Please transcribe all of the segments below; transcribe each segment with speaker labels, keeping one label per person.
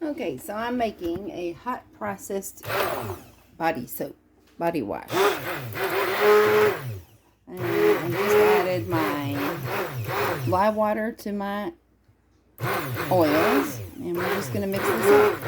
Speaker 1: Okay, so I'm making a hot processed body soap, body wash. And I just added my lye water to my oils, and we're just going to mix this up.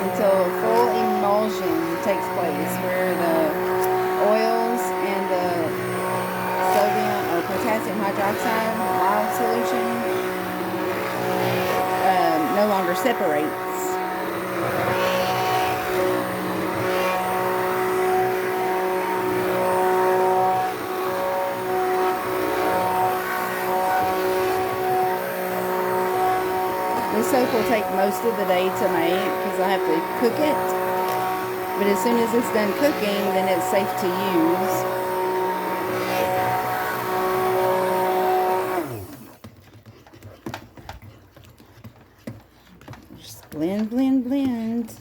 Speaker 1: Until full emulsion takes place, where the oils and the sodium or potassium hydroxide lye solution no longer separates. This soap will take most of the day to make because I have to cook it. But as soon as it's done cooking, then it's safe to use. Just blend, blend, blend.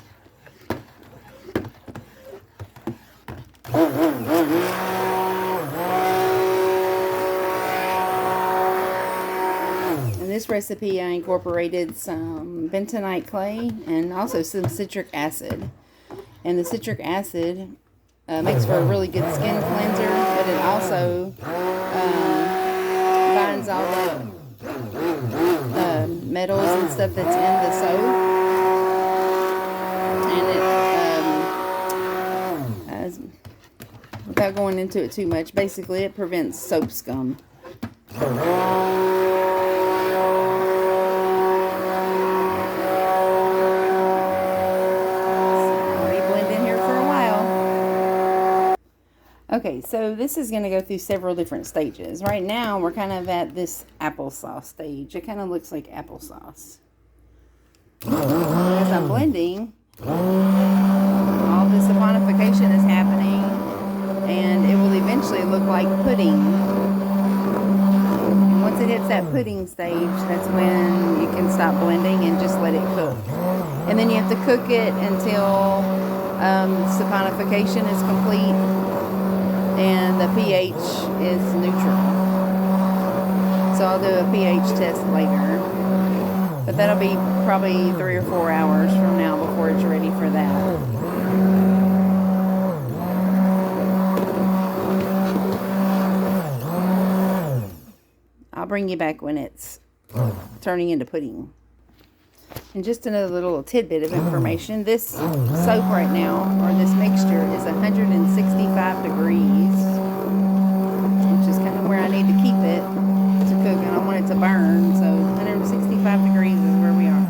Speaker 1: In this recipe, I incorporated some bentonite clay and also some citric acid. And the citric acid makes for a really good skin cleanser, but it also binds all the metals and stuff that's in the soap. And it, without going into it too much, basically it prevents soap scum. Okay, so this is going to go through several different stages. Right now, we're kind of at this applesauce stage. It kind of looks like applesauce. As I'm blending, all this saponification is happening, and it will eventually look like pudding. And once it hits that pudding stage, that's when you can stop blending and just let it cook. And then you have to cook it until saponification is complete and the pH is neutral. So I'll do a pH test later. But that'll be probably 3 or 4 hours from now before it's ready for that. I'll bring you back when it's turning into pudding. And just another little tidbit of information. This soap right now, or this mixture, is 165 degrees, which is kind of where I need to keep it to cook. I don't want it to burn, so 165 degrees is where we are.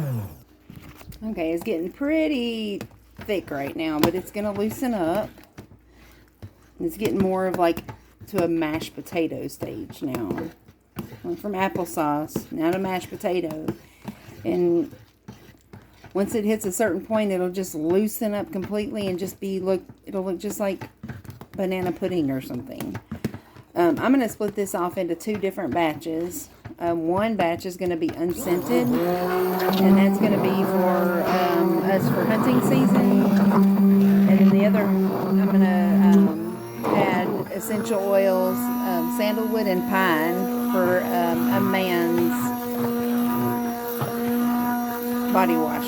Speaker 1: Okay, it's getting pretty thick right now, but it's going to loosen up. It's getting more of like to a mashed potato stage now. Went from applesauce, now to mashed potato. And once it hits a certain point, it'll just loosen up completely and just it'll look just like banana pudding or something. I'm going to split this off into 2 different batches. One batch is going to be unscented, and that's going to be for us for hunting season. And then the other, I'm going to add essential oils, sandalwood and pine for a man's body wash.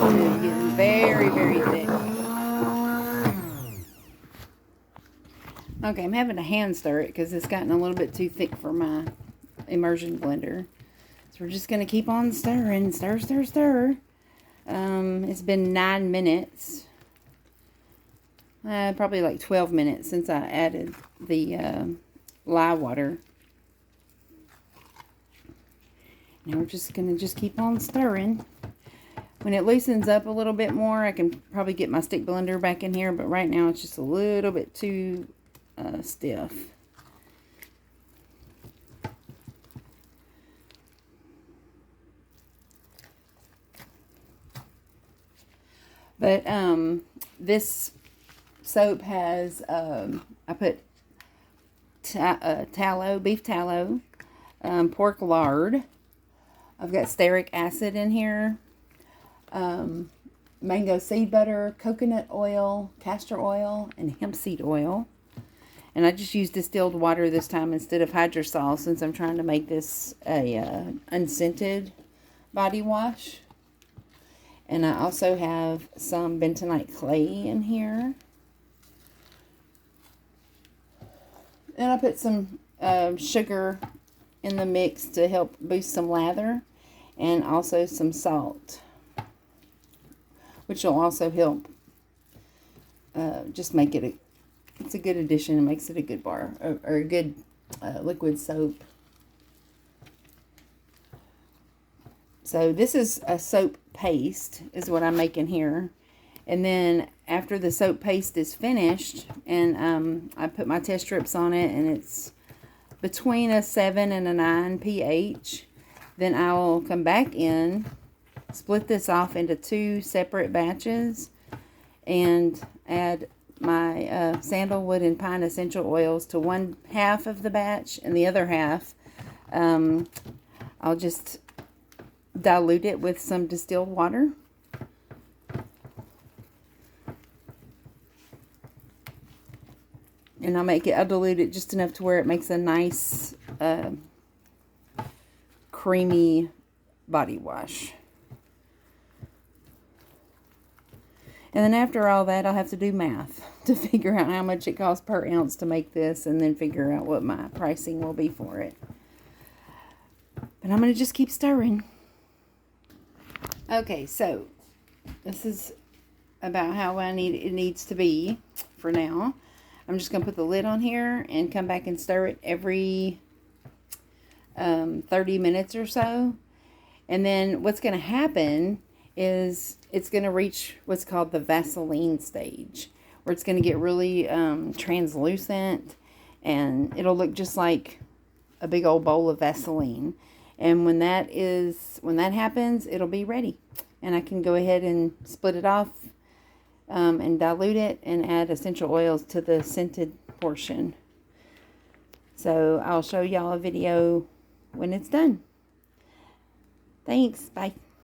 Speaker 1: It's getting very, very thick. Okay, I'm having to hand stir it because it's gotten a little bit too thick for my immersion blender. So we're just going to keep on stirring. Stir, stir, stir. It's been 9 minutes. Probably like 12 minutes since I added the lye water. Now we're just going to keep on stirring. When it loosens up a little bit more, I can probably get my stick blender back in here, but right now it's just a little bit too stiff. But this soap has, I put tallow, beef tallow, pork lard. I've got stearic acid in here, mango seed butter, coconut oil, castor oil, and hemp seed oil. And I just used distilled water this time instead of hydrosol, since I'm trying to make this a unscented body wash. And I also have some bentonite clay in here. And I put some sugar in the mix to help boost some lather. And also some salt, which will also help just make it it's a good addition. It makes it a good bar, or a good liquid soap. So this is a soap paste is what I'm making here. And then after the soap paste is finished, and I put my test strips on it, and it's between a 7 and a 9 pH, then I will come back in, split this off into 2 separate batches, and add my sandalwood and pine essential oils to one half of the batch, and the other half I'll just dilute it with some distilled water. And I'll dilute it just enough to where it makes a nice creamy body wash. And then after all that, I'll have to do math to figure out how much it costs per ounce to make this, and then figure out what my pricing will be for it. But I'm going to just keep stirring. Okay, so this is about how it needs to be for now. I'm just going to put the lid on here and come back and stir it every 30 minutes or so. And then what's going to happen is it's going to reach what's called the Vaseline stage, where it's going to get really translucent, and it'll look just like a big old bowl of Vaseline. And when that happens, it'll be ready, and I can go ahead and split it off and dilute it and add essential oils to the scented portion. So I'll show y'all a video when it's done. Thanks. Bye.